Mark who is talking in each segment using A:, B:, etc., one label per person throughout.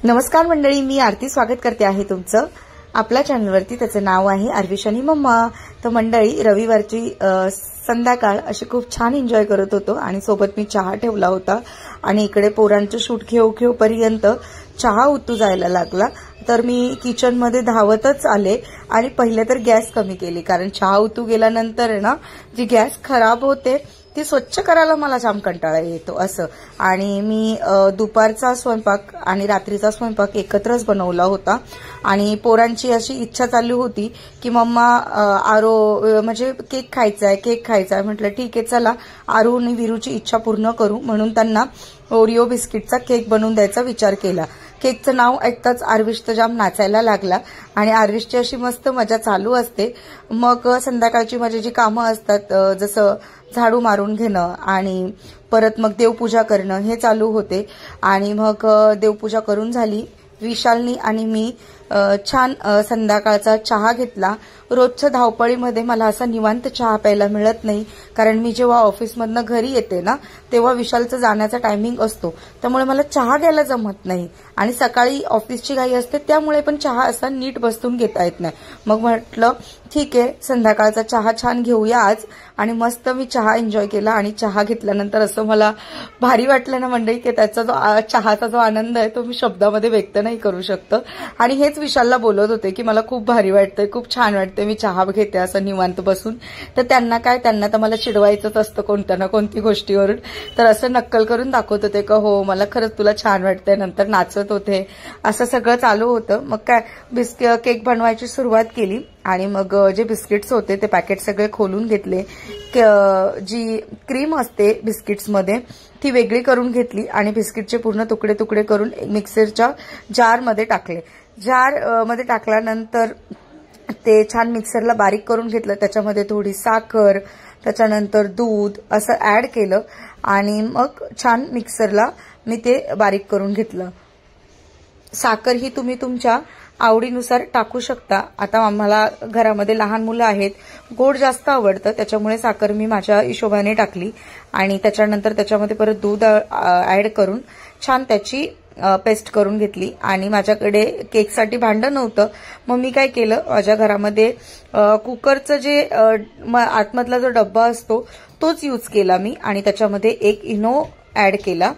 A: नमस्कार मंडळी, मी आरती स्वागत करते आहे तुमचं आपल्या चॅनलवरती. त्याचं नाव आहे आरविश आणि मम्मा. तर मंडळी, रविवारची संध्याकाळ अशी खूप छान एन्जॉय करत होतो आणि सोबत मी चहा ठेवला होता आणि इकडे पोरांचं शूट घेऊ पर्यंत चहा उतू जायला लागला. तर मी किचनमध्ये धावतच आले आणि पहिले तर गॅस कमी केली, कारण चहा उतू गेल्यानंतर ना जी गॅस खराब होते ती स्वच्छ करायला मला जाम कंटाळा येतो असं. आणि मी दुपारचा स्वयंपाक आणि रात्रीचा स्वयंपाक एकत्रच बनवला होता आणि पोरांची अशी इच्छा चालू होती की मम्मा आरो म्हणजे केक खायचा आहे. म्हटलं ठीक आहे, चला आरू आणि विरूची इच्छा पूर्ण करू. म्हणून त्यांना ओरिओ बिस्किटचा केक बनवून द्यायचा विचार केला. केकचं नाव ऐकताच आरविश तर जाम नाचायला लागला आणि आरविशची अशी मस्त मजा चालू असते. मग संध्याकाळची माझी जी कामं असतात, जसं झाडू मारून घेणं आणि परत मग देवपूजा करणं, हे चालू होते. आणि मग देवपूजा करून झाली. विशालनी आणि मी छान संध्याकाळचा चहा घेतला. रोजच्या धावपळीमध्ये मला असा निवांत चहा प्यायला मिळत नाही, कारण मी जेव्हा ऑफिसमधनं घरी येते ना तेव्हा विशालचा जाण्याचा टायमिंग असतो, त्यामुळे मला चहा घ्यायला जमत नाही आणि सकाळी ऑफिसची घाई असते, त्यामुळे पण चहा असा नीट बसून घेता येत नाही. मग म्हटलं ठीक आहे, संध्याकाळचा चहा छान घेऊया आज. आणि मस्त मी चहा एन्जॉय केला आणि चहा घेतल्यानंतर असं मला भारी वाटलं ना मंडळी, की त्याचा जो चहाचा जो आनंद आहे तो मी शब्दामध्ये व्यक्त नाही करू शकतो. आणि हेच विशालला बोलत होते की मला खूप भारी वाटतंय, खूप छान वाटतंय, मी चहा घेते असं निवांत बसून. तर त्यांना तर मला चिडवायचंच असतं कोणत्या ना कोणती गोष्टीवरून. तर असं नक्कल करून दाखवत होते का हो मला खरंच तुला छान वाटतंय, नंतर नाचत होते, असं सगळं चालू होतं. मग काय केक बनवायची सुरुवात केली आणि मग जे बिस्किट्स होते ते पॅकेट सगळे खोलून घेतले. जी क्रीम असते बिस्किट्समध्ये ती वेगळी करून घेतली आणि बिस्किटचे पूर्ण तुकडे तुकडे करून मिक्सरच्या जारमध्ये टाकले. जारमध्ये टाकल्यानंतर ते छान मिक्सरला बारीक करून घेतलं. त्याच्यामध्ये थोडी साखर, त्याच्यानंतर दूध असं ऍड केलं आणि मग छान मिक्सरला मी ते बारीक करून घेतलं. साखर ही तुम्ही तुमच्या आवडीनुसार टाकू शकता. आता आम्हाला घरामध्ये लहान मुलं आहेत, गोड जास्त आवडतं, त्याच्यामुळे साखर मी माझ्या हिशोबाने टाकली आणि त्याच्यानंतर त्याच्यामध्ये परत दूध ऍड करून छान त्याची पेस्ट करून घेतली. आणि माझ्याकडे केकसाठी भांडं नव्हतं, मग मी काय केलं, माझ्या घरामध्ये कुकरचं जे आतमधला जो डब्बा असतो तोच यूज केला मी आणि त्याच्यामध्ये एक इनो ऍड केला.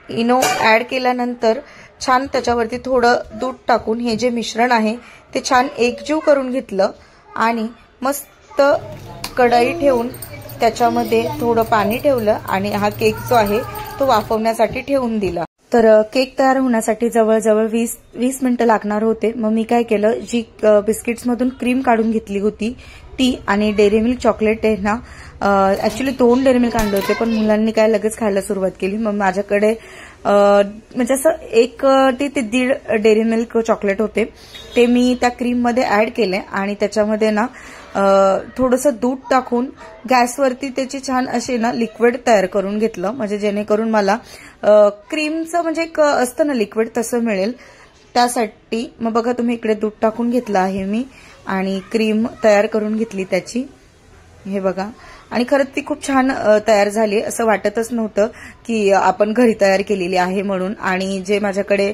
A: इनो ऍड केल्यानंतर छान त्याच्यावरती थोडं दूध टाकून हे जे मिश्रण आहे ते छान एकजीव करून घेतलं आणि मस्त कढई ठेवून त्याच्यामध्ये थोडं पाणी ठेवलं आणि हा केक जो आहे तो वाफवण्यासाठी ठेवून दिला. तर केक तयार होण्यासाठी जवळजवळ 20 मिनिटं लागणार होते. मग मी काय केलं, जी बिस्किट्समधून क्रीम काढून घेतली होती ती आणि डेअरी मिल्क चॉकलेट आहे ना, ऍक्च्युली 2 डेअरी मिल्क आणले होते पण मुलांनी काय लगेच खायला सुरुवात केली. मग माझ्याकडे म्हणजे असं 1 ते 1.5 डेअरी मिल्क चॉकलेट होते, ते मी त्या क्रीम मध्ये ऍड केले आणि त्याच्यामध्ये ना थोडंसं दूध टाकून गॅसवरती त्याची छान अशी ना लिक्विड तयार करून घेतलं, म्हणजे जेणेकरून मला क्रीमचं म्हणजे एक असतं ना लिक्विड तसं मिळेल त्यासाठी. मग बघा तुम्ही, इकडे दूध टाकून घेतलं आहे मी आणि क्रीम तयार करून घेतली त्याची, हे बघा. आणि खरंच ती खूप छान तयार झाली, असं वाटतच नव्हतं की आपण घरी तयार केलेली आहे म्हणून. आणि जे माझ्याकडे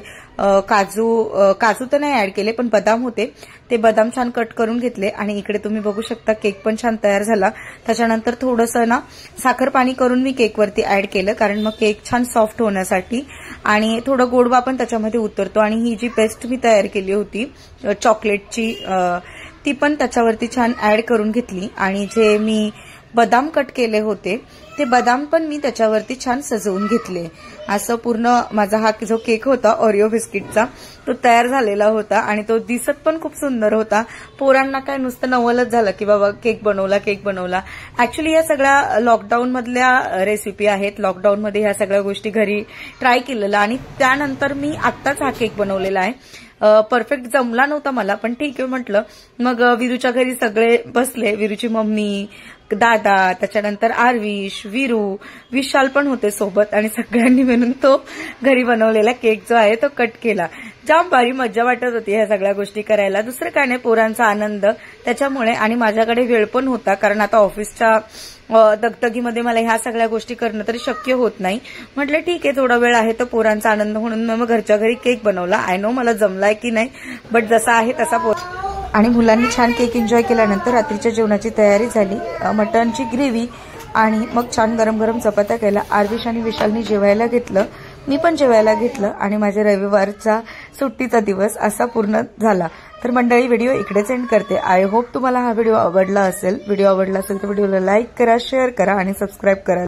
A: काजू तर नाही ऍड केले पण बदाम होते, ते बदाम छान कट करून घेतले. आणि इकडे तुम्ही बघू शकता केक पण छान तयार झाला. त्याच्यानंतर थोडंसं ना साखर पाणी करून मी केकवरती ऍड केलं, कारण मग केक छान सॉफ्ट होण्यासाठी आणि थोडं गोडवा पण त्याच्यामध्ये उतरतो. आणि ही जी पेस्ट मी तयार केली होती चॉकलेटची ती पण त्याच्यावरती छान ऍड करून घेतली आणि जे मी बदाम कट केले होते ते बदाम पण मी त्याच्यावरती छान सजवून घेतले. असं पूर्ण माझा हा जो केक होता ओरिओ बिस्किटचा तो तयार झालेला होता आणि तो दिसत पण खूप सुंदर होता. पोरांना काय नुसतं नवलच झालं की बाबा केक बनवला. ऍक्च्युली या सगळ्या लॉकडाऊन मधल्या रेसिपी आहेत. लॉकडाऊनमध्ये ह्या सगळ्या गोष्टी घरी ट्राय केलेल्या आणि त्यानंतर मी आत्ताच हा केक बनवलेला आहे. परफेक्ट जमला नव्हता मला, पण ठीक आहे म्हटलं. मग विरूच्या घरी सगळे बसले, विरूची मम्मी, दादा, त्याच्यानंतर आरविश, वीरू, विशाल पण होते सोबत आणि सगळ्यांनी मिळून तो घरी बनवलेला केक जो आहे तो कट केला. जाम भारी मज्जा वाटत होती ह्या सगळ्या गोष्टी करायला. दुसरं काय नाही, पोरांचा आनंद त्याच्यामुळे. आणि माझ्याकडे वेळ पण होता कारण आता ऑफिसच्या दगदगीमध्ये मला ह्या सगळ्या गोष्टी करणं तरी शक्य होत नाही. म्हटलं ठीक आहे, थोडा वेळ आहे तर पोरांचा आनंद म्हणून मग घरच्या घरी केक बनवला. आय नो मला जमलाय की नाही, बट जसा आहे तसा आणि मुलांनी छान केक एन्जॉय केल्यानंतर रात्रीच्या जेवणाची तयारी झाली. मटनची ग्रेव्ही आणि मग छान गरम गरम चपात्या केल्या. आरविश आणि विशालनी जेवायला घेतलं, मी पण जेवायला घेतलं आणि माझ्या रविवारचा सुट्टीचा दिवस असा पूर्ण झाला. तर मंडळी, व्हिडिओ इकडेच एंड करते. आय होप तुम्हाला हा व्हिडिओ आवडला असेल. व्हिडिओ आवडला असेल तर व्हिडिओला लाईक करा, शेअर करा आणि सबस्क्राईब करा.